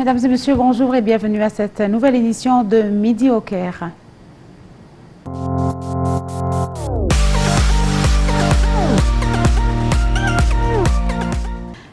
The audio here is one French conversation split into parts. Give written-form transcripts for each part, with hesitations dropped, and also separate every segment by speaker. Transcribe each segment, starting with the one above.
Speaker 1: Mesdames et messieurs, bonjour et bienvenue à cette nouvelle édition de Midi au Caire.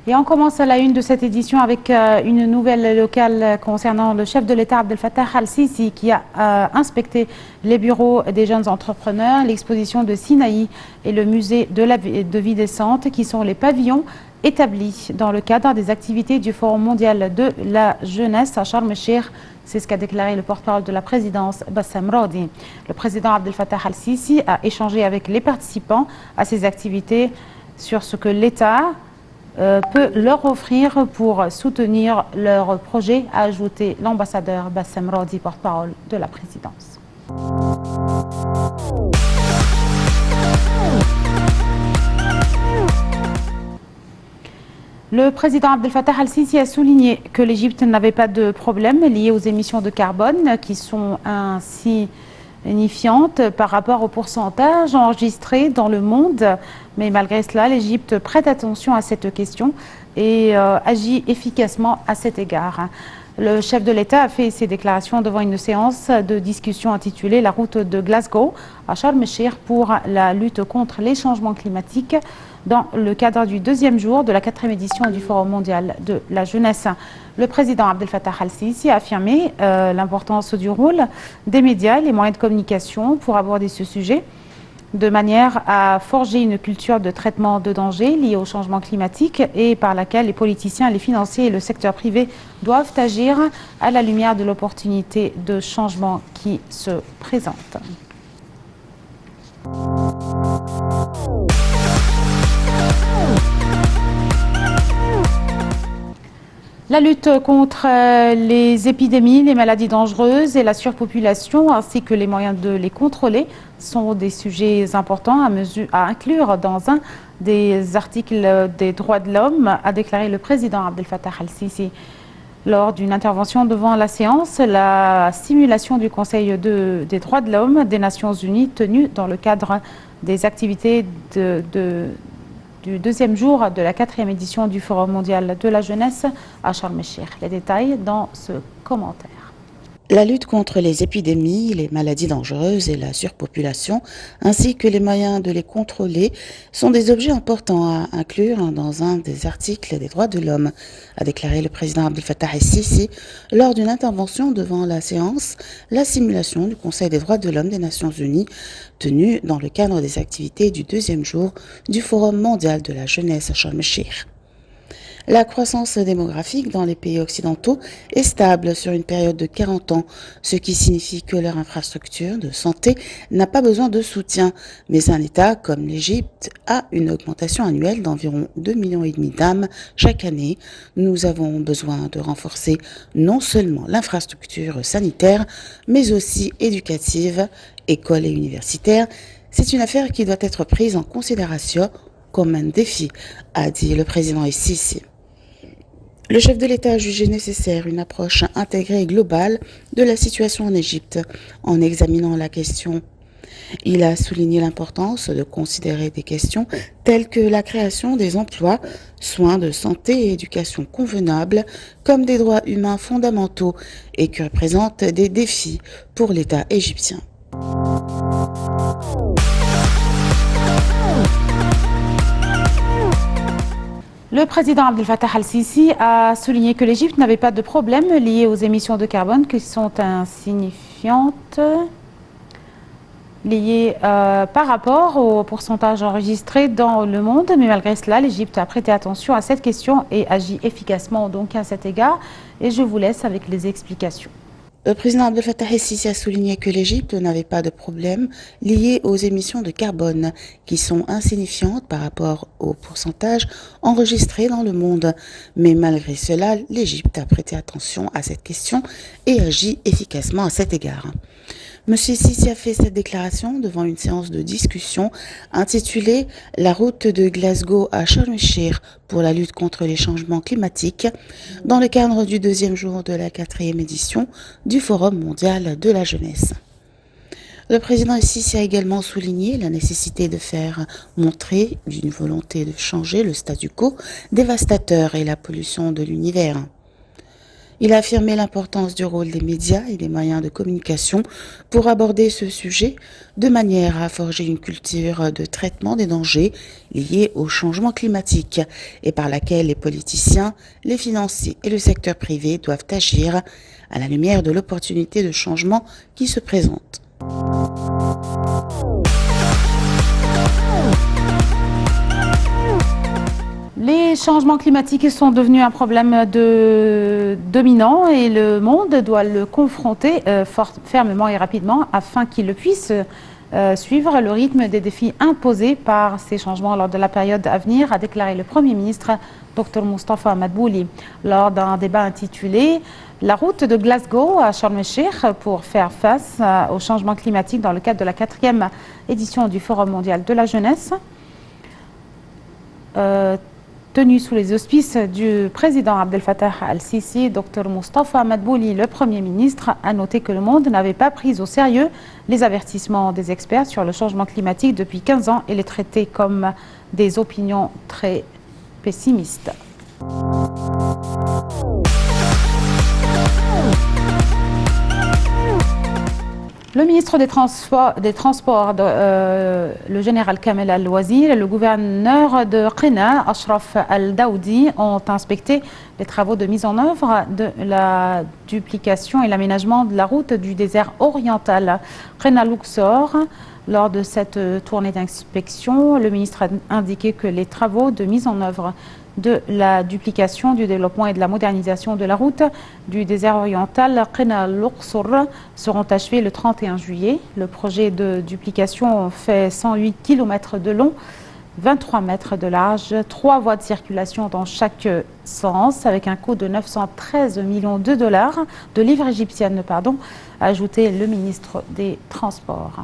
Speaker 1: Et on commence à la une de cette édition avec une nouvelle locale concernant le chef de l'État Abdel Fattah al-Sisi qui a inspecté les bureaux des jeunes entrepreneurs, l'exposition de Sinaï et le musée de vie décente qui sont les pavillons établis dans le cadre des activités du Forum mondial de la jeunesse à Sharm el-Cheikh. C'est ce qu'a déclaré le porte-parole de la présidence, Bassam Rodi. Le président Abdel Fattah al-Sisi a échangé avec les participants à ces activités sur ce que l'État peut leur offrir pour soutenir leur projet, a ajouté l'ambassadeur Bassam Rodi, porte-parole de la présidence. Le président Abdel Fattah al-Sisi a souligné que l'Égypte n'avait pas de problème liés aux émissions de carbone qui sont ainsi signifiante par rapport au pourcentage enregistré dans le monde. Mais malgré cela, l'Égypte prête attention à cette question et agit efficacement à cet égard. Le chef de l'État a fait ses déclarations devant une séance de discussion intitulée « La route de Glasgow » à Sharm el-Cheikh pour la lutte contre les changements climatiques dans le cadre du deuxième jour de la 4e édition du Forum mondial de la jeunesse. Le président Abdel Fattah al-Sisi a affirmé l'importance du rôle des médias et les moyens de communication pour aborder ce sujet, de manière à forger une culture de traitement de dangers liés au changement climatique et par laquelle les politiciens, les financiers et le secteur privé doivent agir à la lumière de l'opportunité de changement qui se présente. La lutte contre les épidémies, les maladies dangereuses et la surpopulation, ainsi que les moyens de les contrôler, sont des sujets importants à inclure dans un des articles des droits de l'homme, a déclaré le président Abdel Fattah al-Sisi. Lors d'une intervention devant la séance, la simulation du Conseil des droits de l'homme des Nations Unies tenue dans le cadre des activités du deuxième jour de la 4e édition du Forum mondial de la jeunesse à Sharm el-Cheikh. Les détails dans ce commentaire.
Speaker 2: La lutte contre les épidémies, les maladies dangereuses et la surpopulation, ainsi que les moyens de les contrôler, sont des objets importants à inclure dans un des articles des droits de l'homme, a déclaré le président Abdel Fattah al-Sisi lors d'une intervention devant la séance « La simulation du Conseil des droits de l'homme des Nations Unies » tenue dans le cadre des activités du deuxième jour du Forum mondial de la jeunesse à Sharm el-Cheikh. La croissance démographique dans les pays occidentaux est stable sur une période de 40 ans, ce qui signifie que leur infrastructure de santé n'a pas besoin de soutien. Mais un État comme l'Égypte a une augmentation annuelle d'environ 2,5 millions d'âmes chaque année. Nous avons besoin de renforcer non seulement l'infrastructure sanitaire, mais aussi éducative, écoles et universitaires. C'est une affaire qui doit être prise en considération comme un défi, a dit le président Sisi. Le chef de l'État a jugé nécessaire une approche intégrée et globale de la situation en Égypte en examinant la question. Il a souligné l'importance de considérer des questions telles que la création des emplois, soins de santé et éducation convenables comme des droits humains fondamentaux et qui représentent des défis pour l'État égyptien.
Speaker 1: Le président Abdel Fattah al-Sisi a souligné que l'Égypte n'avait pas de problème liés aux émissions de carbone qui sont insignifiantes liées par rapport au pourcentage enregistré dans le monde. Mais malgré cela, l'Égypte a prêté attention à cette question et agit efficacement donc à cet égard. Et je vous laisse avec les explications.
Speaker 2: Le président Abdel Fattah al-Sisi a souligné que l'Égypte n'avait pas de problème lié aux émissions de carbone qui sont insignifiantes par rapport au pourcentage enregistré dans le monde. Mais malgré cela, l'Égypte a prêté attention à cette question et agit efficacement à cet égard. M. Sisi a fait cette déclaration devant une séance de discussion intitulée « La route de Glasgow à Sharm el-Cheikh pour la lutte contre les changements climatiques » dans le cadre du deuxième jour de la 4e édition du Forum mondial de la jeunesse. Le président Sisi a également souligné la nécessité de faire montrer une volonté de changer le statu quo dévastateur et la pollution de l'univers. Il a affirmé l'importance du rôle des médias et des moyens de communication pour aborder ce sujet de manière à forger une culture de traitement des dangers liés au changement climatique et par laquelle les politiciens, les financiers et le secteur privé doivent agir à la lumière de l'opportunité de changement qui se présente.
Speaker 1: Les changements climatiques sont devenus un problème dominant et le monde doit le confronter fermement et rapidement afin qu'il puisse suivre le rythme des défis imposés par ces changements lors de la période à venir, a déclaré le Premier ministre Dr Moustapha Madbouli lors d'un débat intitulé « La route de Glasgow à Sharm el-Sheikh pour faire face au changement climatique » dans le cadre de la 4e édition du Forum mondial de la jeunesse. Tenu sous les auspices du président Abdel Fattah al-Sisi, Dr Moustapha Madbouli, le Premier ministre, a noté que le monde n'avait pas pris au sérieux les avertissements des experts sur le changement climatique depuis 15 ans et les traitait comme des opinions très pessimistes. Le ministre des Transports, le général Kamel Al-Wazir et le gouverneur de Qina, Ashraf Al-Daoudi, ont inspecté les travaux de mise en œuvre de la duplication et l'aménagement de la route du désert oriental Qina-Luxor. Lors de cette tournée d'inspection, le ministre a indiqué que les travaux de mise en œuvre de la duplication, du développement et de la modernisation de la route du désert oriental Qina-Luxor seront achevés le 31 juillet. Le projet de duplication fait 108 km de long, 23 mètres de large, 3 voies de circulation dans chaque sens avec un coût de 913 millions de dollars, de livres égyptiennes, pardon, a ajouté le ministre des Transports.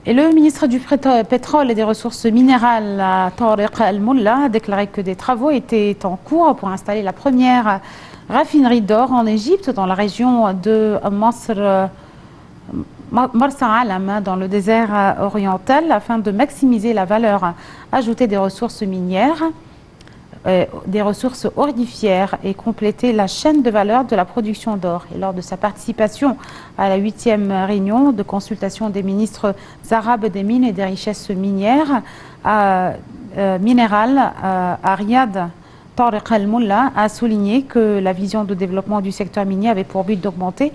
Speaker 1: Et le ministre du Pétrole et des Ressources minérales, Tariq Al-Mullah, a déclaré que des travaux étaient en cours pour installer la première raffinerie d'or en Égypte, dans la région de Marsa Alam, dans le désert oriental, afin de maximiser la valeur ajoutée des ressources minières, des ressources aurifères et compléter la chaîne de valeur de la production d'or. Et lors de sa participation à la 8e réunion de consultation des ministres arabes des mines et des richesses minières minérales à Riyad, Tariq Al-Mullah a souligné que la vision de développement du secteur minier avait pour but d'augmenter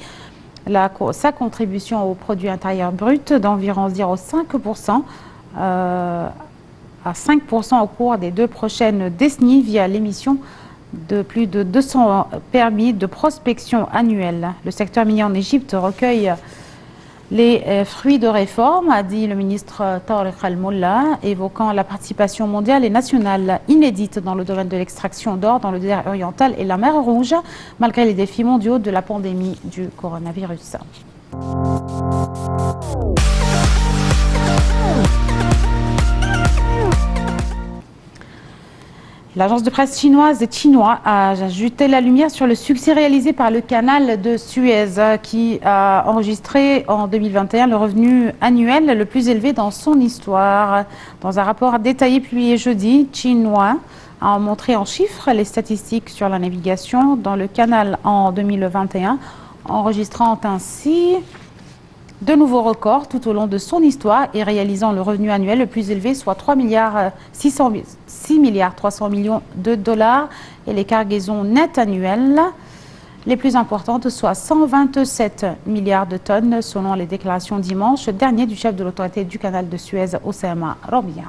Speaker 1: sa contribution au produit intérieur brut d'environ 0,5% à 5% au cours des 2 prochaines décennies via l'émission de plus de 200 permis de prospection annuels. Le secteur minier en Égypte recueille les fruits de réforme, a dit le ministre Tariq Al-Mullah, évoquant la participation mondiale et nationale inédite dans le domaine de l'extraction d'or dans le désert oriental et la mer Rouge, malgré les défis mondiaux de la pandémie du coronavirus. L'agence de presse chinoise Xinhua a jeté la lumière sur le succès réalisé par le canal de Suez qui a enregistré en 2021 le revenu annuel le plus élevé dans son histoire. Dans un rapport détaillé publié jeudi, Xinhua a montré en chiffres les statistiques sur la navigation dans le canal en 2021, enregistrant ainsi de nouveaux records tout au long de son histoire et réalisant le revenu annuel le plus élevé, soit 6 milliards 300 millions de dollars, et les cargaisons nettes annuelles les plus importantes, soit 127 milliards de tonnes, selon les déclarations dimanche dernier du chef de l'autorité du canal de Suez, Oussama Rabia.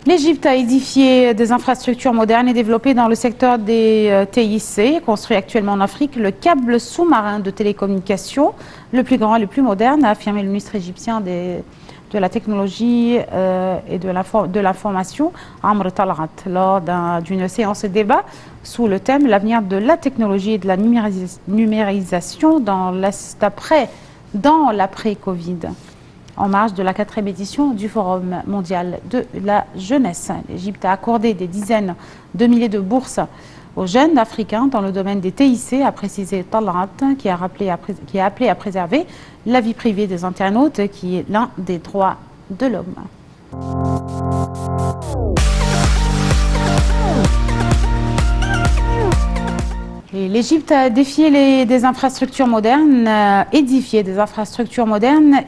Speaker 1: L'Égypte a édifié des infrastructures modernes et développées dans le secteur des TIC, construit actuellement en Afrique le câble sous-marin de télécommunications, le plus grand et le plus moderne, a affirmé le ministre égyptien de la technologie et de l'information, Amr Talrat, lors d'une séance de débat sous le thème « L'avenir de la technologie et de la numérisation dans l'après-Covid ». en marge de la 4e édition du Forum mondial de la jeunesse. L'Égypte a accordé des dizaines de milliers de bourses aux jeunes africains dans le domaine des TIC, a précisé Talat, qui a appelé à préserver la vie privée des internautes, qui est l'un des droits de l'homme. L'Égypte a édifié des infrastructures modernes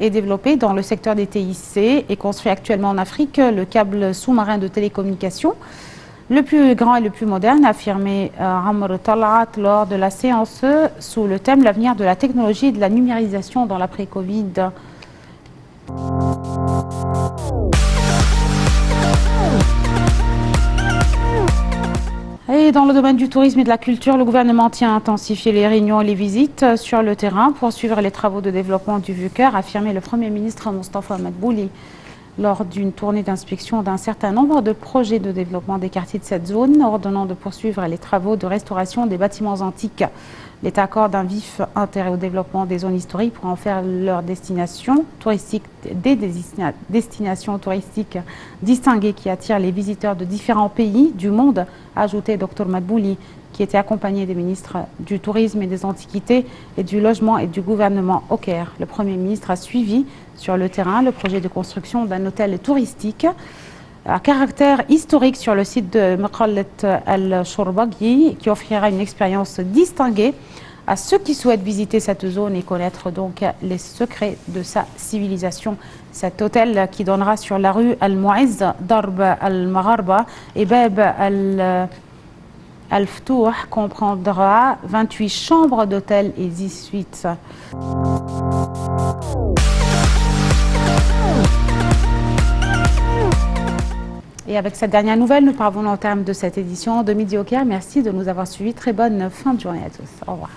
Speaker 1: et développé dans le secteur des TIC et construit actuellement en Afrique le câble sous-marin de télécommunication le plus grand et le plus moderne, a affirmé Amr Talat lors de la séance sous le thème l'avenir de la technologie et de la numérisation dans l'après-Covid. Et dans le domaine du tourisme et de la culture, le gouvernement tient à intensifier les réunions et les visites sur le terrain pour suivre les travaux de développement du Vieux-Cœur, a affirmé le Premier ministre Mostafa Madbouli lors d'une tournée d'inspection d'un certain nombre de projets de développement des quartiers de cette zone, ordonnant de poursuivre les travaux de restauration des bâtiments antiques. L'État accorde un vif intérêt au développement des zones historiques pour en faire leur destination touristique, des destinations touristiques distinguées qui attirent les visiteurs de différents pays du monde, a ajouté Dr Madbouli, qui était accompagné des ministres du Tourisme et des Antiquités et du Logement et du gouvernement au Caire. Le Premier ministre a suivi sur le terrain le projet de construction d'un hôtel touristique à caractère historique sur le site de Maqallet al-Shourbaghi, qui offrira une expérience distinguée à ceux qui souhaitent visiter cette zone et connaître donc les secrets de sa civilisation. Cet hôtel qui donnera sur la rue Al-Mu'izz, Darb al-Magharba et Bab Al-Ftouh comprendra 28 chambres d'hôtel et 10 suites. Et avec cette dernière nouvelle, nous parvenons au terme de cette édition de Midi au Caire. Merci de nous avoir suivis. Très bonne fin de journée à tous. Au revoir.